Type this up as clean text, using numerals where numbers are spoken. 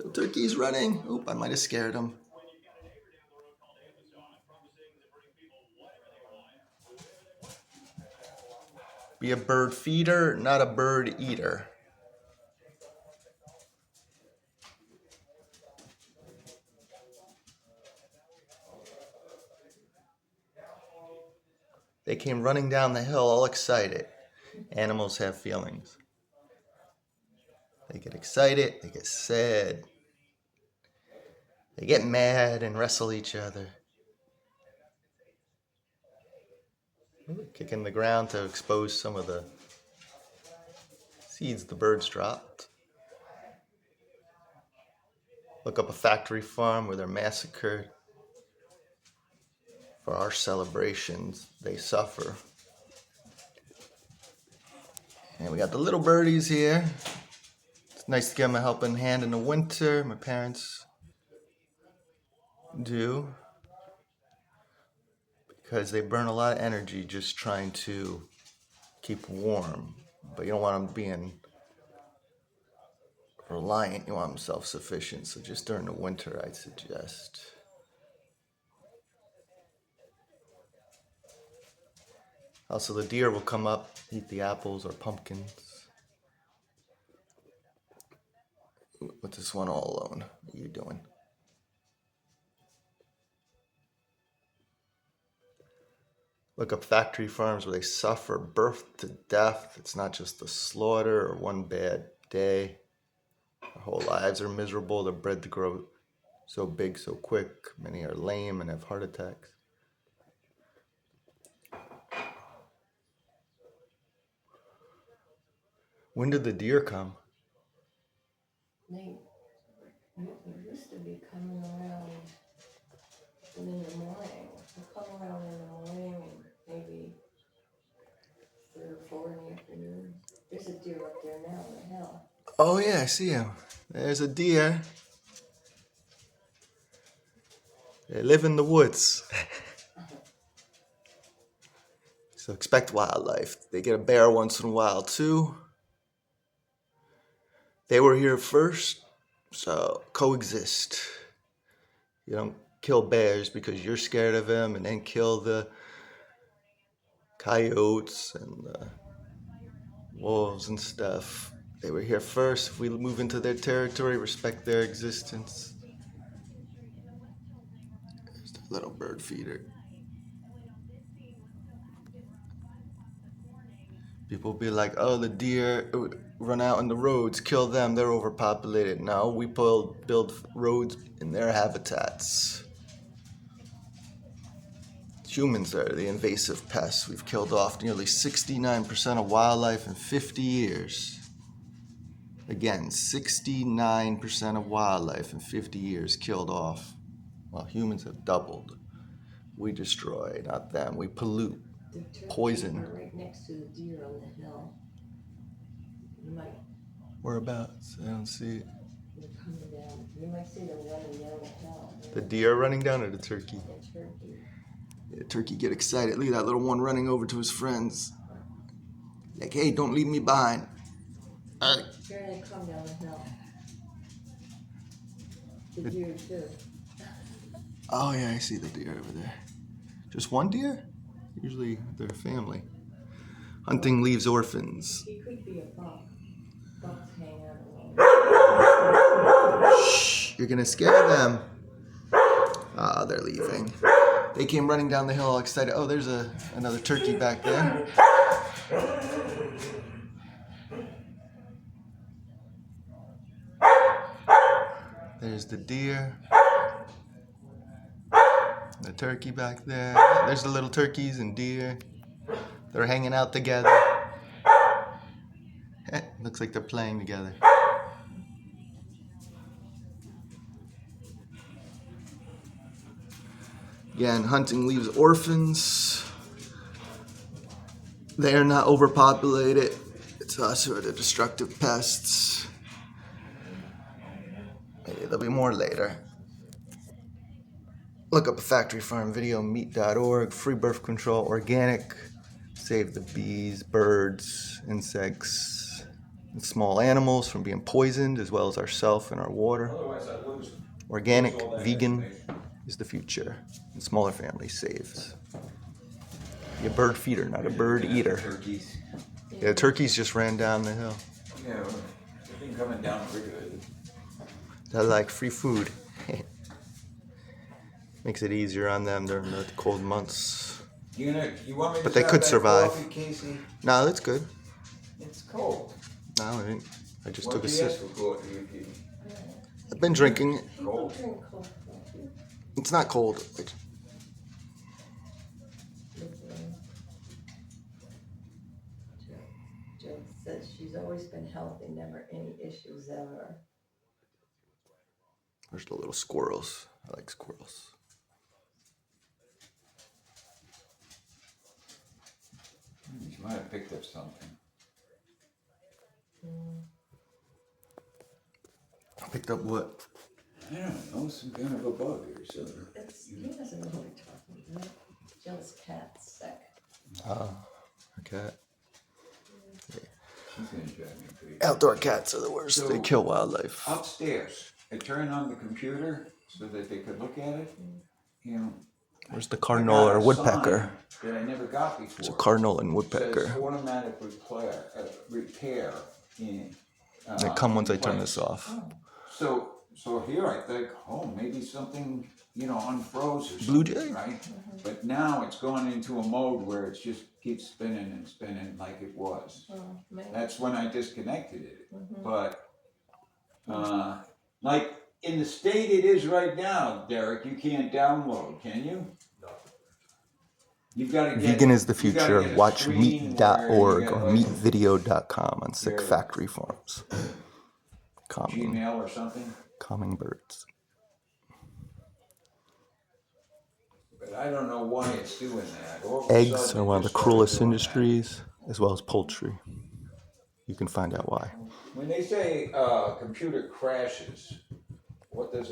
The turkey's running. Oop, I might have scared him. Be a bird feeder, not a bird eater. They came running down the hill all excited. Animals have feelings. They get excited, they get sad. They get mad and wrestle each other. Kicking the ground to expose some of the seeds the birds dropped. Look up a factory farm where they're massacred. For our celebrations, they suffer. And we got the little birdies here. It's nice to give them a helping hand in the winter. My parents do. Because they burn a lot of energy just trying to keep warm. But you don't want them being reliant. You want them self-sufficient. So just during the winter, I'd suggest. Also, the deer will come up, eat the apples or pumpkins. With this one all alone, what are you doing? Look up factory farms where they suffer birth to death. It's not just a slaughter or one bad day. Their whole lives are miserable. They're bred to grow so big so quick. Many are lame and have heart attacks. When did the deer come? They used to be coming around in the morning. They come around in the morning and maybe 3 or 4 in the afternoon. There's a deer up there now on the hill. Oh yeah, I see him. There's a deer. They live in the woods. So expect wildlife. They get a bear once in a while too. They were here first, so coexist. You don't kill bears because you're scared of them and then kill the coyotes and the wolves and stuff. They were here first. If we move into their territory, respect their existence. There's the little bird feeder. People be like, oh, the deer run out on the roads, kill them, they're overpopulated. No, we build roads in their habitats. Humans are the invasive pests. We've killed off nearly 69% of wildlife in 50 years. Again, 69% of wildlife in 50 years killed off. While humans have doubled. We destroy, not them. We pollute, poison. Are right next to the deer on the hill. You might. Whereabouts? I don't see it. They're coming down. You might see them running down the hill. The deer running down or the turkey? The turkey. The turkey get excited. Look at that little one running over to his friends. Like, hey, don't leave me behind. Here they come down the hill. The deer too. Oh yeah, I see the deer over there. Just one deer? Usually they're a family. Hunting leaves orphans. He could be a buck. Bucks hang out alone. Shh, you're gonna scare them. Ah, they're leaving. They came running down the hill all excited. Oh, there's another turkey back there. There's the deer. The turkey back there. There's the little turkeys and deer. They're hanging out together. Looks like they're playing together. Again, hunting leaves orphans. They are not overpopulated. It's us who are the destructive pests. Maybe there'll be more later. Look up a factory farm video, meat.org, free birth control, organic, save the bees, birds, insects. and small animals from being poisoned, as well as ourselves and our water. Otherwise, I lose Organic, all that vegan information. is the future, and smaller families saves. Be a bird feeder, not a bird eater. Turkeys. Yeah, turkeys just ran down the hill. Yeah, they've been coming down pretty good. They like free food. Makes it easier on them during the cold months. You want me to But they stop could that survive. coffee, Casey? No, that's good. It's cold. No, I didn't. I just What took a do you sip. ask for coffee if you I've been drinking it. People Cold. drink cold coffee. It's not cold. Jill says she's always been healthy, never any issues ever. There's the little squirrels. I like squirrels. You might have picked up something. I picked up what? I don't know, some kind of a bug or something. He doesn't know what we're talking about. Jill's cat's sick. Oh, a cat. She's gonna drive me crazy. Outdoor cats are the worst. So- They kill wildlife. Upstairs, I turned on the computer so that they could look at it. You know, Where's the I cardinal got or a woodpecker? sign that I never got before. It's a cardinal and It woodpecker. says automatic repair in. They come once I turn place. this off. So here I think, oh, maybe something, unfroze or something, Blue jay? right? But now it's gone into a mode where it just keeps spinning and spinning like it was. Oh, maybe. That's when I disconnected it. But, like in the state it is right now, Derek, you can't download, can you? No. You've got to get. Vegan is the you gotta future. get a Watch screen meat.org where or you get, like, meatvideo.com on sick There. factory farms. Calming, Gmail or something. calming birds. But I don't know why it's doing that. All of a Eggs sudden are it one of the just started cruelest doing that. industries, as well as poultry. You can find out why. When they say computer crashes, what does